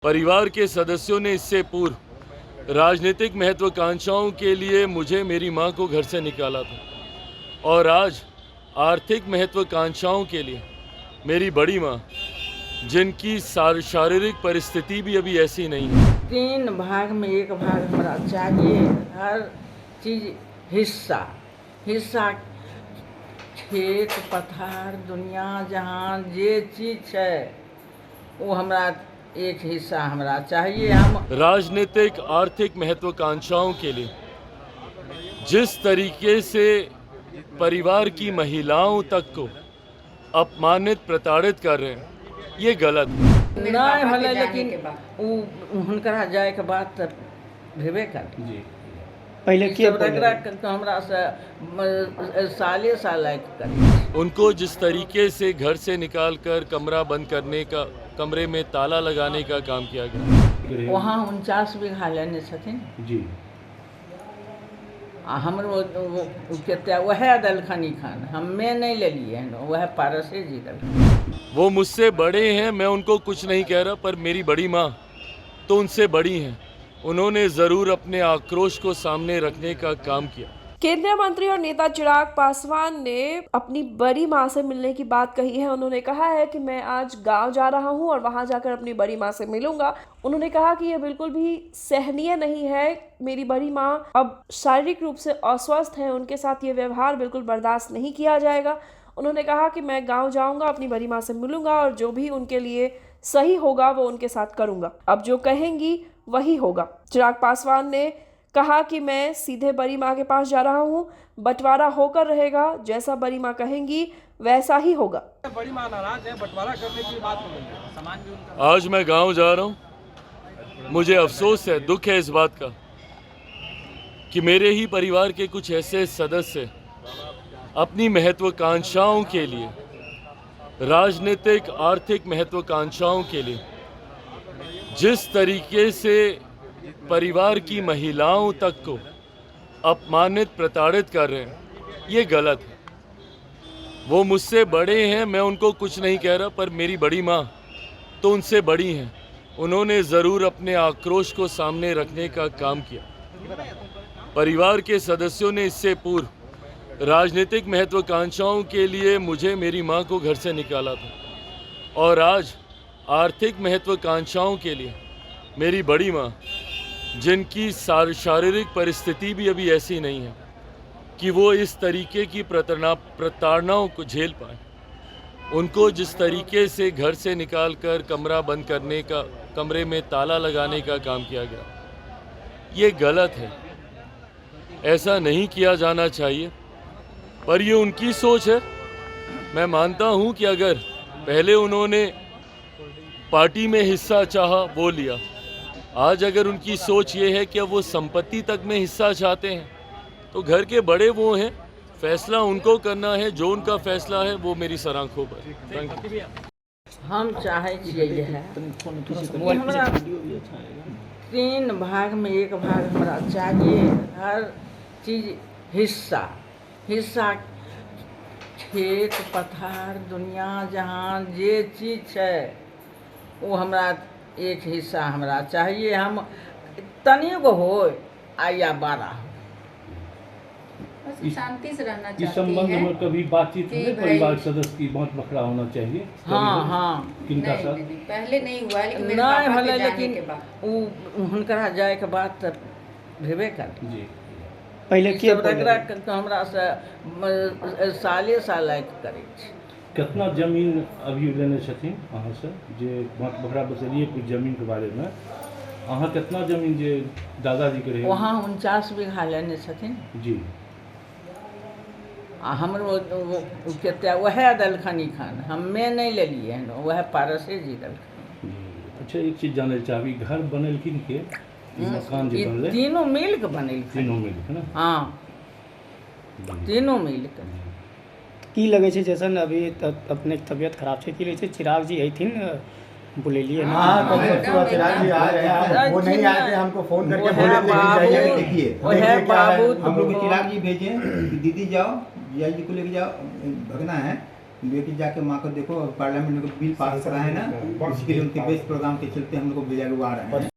परिवार के सदस्यों ने इससे पूर्व राजनीतिक महत्वाकांक्षाओं के लिए मुझे मेरी मां को घर से निकाला था और आज आर्थिक महत्वाकांक्षाओं के लिए मेरी बड़ी मां, जिनकी शारीरिक परिस्थिति भी अभी ऐसी नहीं है। 3 भाग में 1 भाग हमरा चाहिए। हर चीज हिस्सा खेत पथार दुनिया जहान जे चीज है वो हमरा एक हिस्सा हमरा चाहिए। हम राजनीतिक आर्थिक महत्वाकांक्षाओं के लिए जिस तरीके से परिवार की महिलाओं तक को अपमानित प्रताड़ित कर रहे हैं, ये गलत है। नहीं भले लेकिन हुनकरा जाए के बाद तब भेबे कर जी पहले के हमरा से साले कर उनको जिस तरीके से घर से निकालकर कमरा बंद करने का, कमरे में ताला लगाने का काम किया गया। वहाँ 49 बीघा लेने छथिन जी। हमरो कते वह दलखनी खान हमें नहीं ले लिए, वह पारसे जी दलखनी। वो मुझसे बड़े हैं, मैं उनको कुछ नहीं कह रहा, पर मेरी बड़ी माँ तो उनसे बड़ी हैं। उन्होंने ज़रूर अपने आक्रोश को सामने रखने का काम किया। केंद्रीय मंत्री और नेता चिराग पासवान ने अपनी बड़ी मां से मिलने की बात कही है। उन्होंने कहा है कि मैं आज गांव जा रहा हूं और वहां जाकर अपनी बड़ी मां से मिलूंगा। उन्होंने कहा कि यह बिल्कुल भी सहनीय नहीं है। मेरी बड़ी मां अब शारीरिक रूप से अस्वस्थ हैं, उनके साथ ये व्यवहार बिल्कुल बर्दाश्त नहीं किया जाएगा। उन्होंने कहा कि मैं गाँव जाऊँगा, अपनी बड़ी माँ से मिलूंगा और जो भी उनके लिए सही होगा वो उनके साथ करूँगा। अब जो कहेंगी वही होगा। चिराग पासवान ने कहा कि मैं सीधे बड़ी माँ के पास जा रहा हूँ, बंटवारा होकर रहेगा, जैसा बड़ी माँ कहेंगी वैसा ही होगा। बड़ी माँ नाराज है, बंटवारा करने की बात हो रही है, सामान भी उनका। आज मैं गांव जा रहा हूँ। मुझे अफसोस है, दुख है इस बात का कि मेरे ही परिवार के कुछ ऐसे सदस्य अपनी महत्वाकांक्षाओं के लिए, राजनीतिक आर्थिक महत्वाकांक्षाओं के लिए जिस तरीके से परिवार की महिलाओं तक को अपमानित प्रताड़ित कर रहे हैं, ये गलत है। वो मुझसे बड़े हैं, मैं उनको कुछ नहीं कह रहा, पर मेरी बड़ी माँ तो उनसे बड़ी हैं। उन्होंने ज़रूर अपने आक्रोश को सामने रखने का काम किया। परिवार के सदस्यों ने इससे पूर्व राजनीतिक महत्वाकांक्षाओं के लिए मुझे मेरी मां को घर से निकाला था और आज आर्थिक महत्वाकांक्षाओं के लिए मेरी बड़ी मां, जिनकी शारीरिक परिस्थिति भी अभी ऐसी नहीं है कि वो इस तरीके की प्रताड़नाओं को झेल पाए, उनको जिस तरीके से घर से निकालकर कमरा बंद करने का, कमरे में ताला लगाने का काम किया गया, ये गलत है। ऐसा नहीं किया जाना चाहिए, पर ये उनकी सोच है। मैं मानता हूं कि अगर पहले उन्होंने पार्टी में हिस्सा चाहा, वो लिया, आज अगर उनकी सोच ये है कि अब वो संपत्ति तक में हिस्सा चाहते हैं, तो घर के बड़े वो हैं, फैसला उनको करना है। जो उनका फैसला है वो मेरी सराखों पर। हम चाहे ये है 3 भाग में 1 भाग हमरा चाहिए। हर चीज हिस्सा खेत पथार दुनिया जहान जे चीज है वो हमरा एक हिस्सा हमरा चाहिए। हम तनी गो हो या 12 शांति से रहना चाहती इस संबंध में कभी बातचीत हुई परिवार सदस्य की बाँट बखरा होना चाहिए? हाँ किनका साथ? पहले नहीं हुआ, लेकिन मेरे नहीं पापा भले के जाने लेकिन के बाद। हुनकरा जाए के बाद तब भेबे कर जी। पहले के हमरा से साले करे। कितना जमीन अभी लेने छथिन अहाँ से, जे बाँट बखरा बतेलिए कुछ जमीन के बारे में, अहाँ कितना जमीन जे दादाजी के रहे? वहाँ 49 बीघा लेने छथिन जी। हमरो कते वह दलखनी खान हमें नहीं ले लिए, वह पारसे जी दलखनी। अच्छा, एक चीज जाने चाहबी, घर बनेलखिन के मकान जे बनले? तीनों मिल के बनेल। तीनों मिल के ना? हाँ, तीनों मिल के। की लगे छे जैसन अभी अपने तबियत खराब छे, की लगे छे चिराग जी अइथिन बुलेलिए ना? हाँ, कभी चिराग जी आ रहे हैं, वो नहीं आए थे, हमको फोन करके बोले थे जाइए, देखिए बाबू हम लोग चिराग जी भेजे, दीदी जाओ, जिया जी को लेके जाओ, भगना है लेके जाके वहाँ को देखो, पार्लियामेंट में बिल पास करा है ना, उसके लिए उनके बेस्ट प्रोग्राम के चलते हम लोग को भेजा हुआ आ रहे हैं।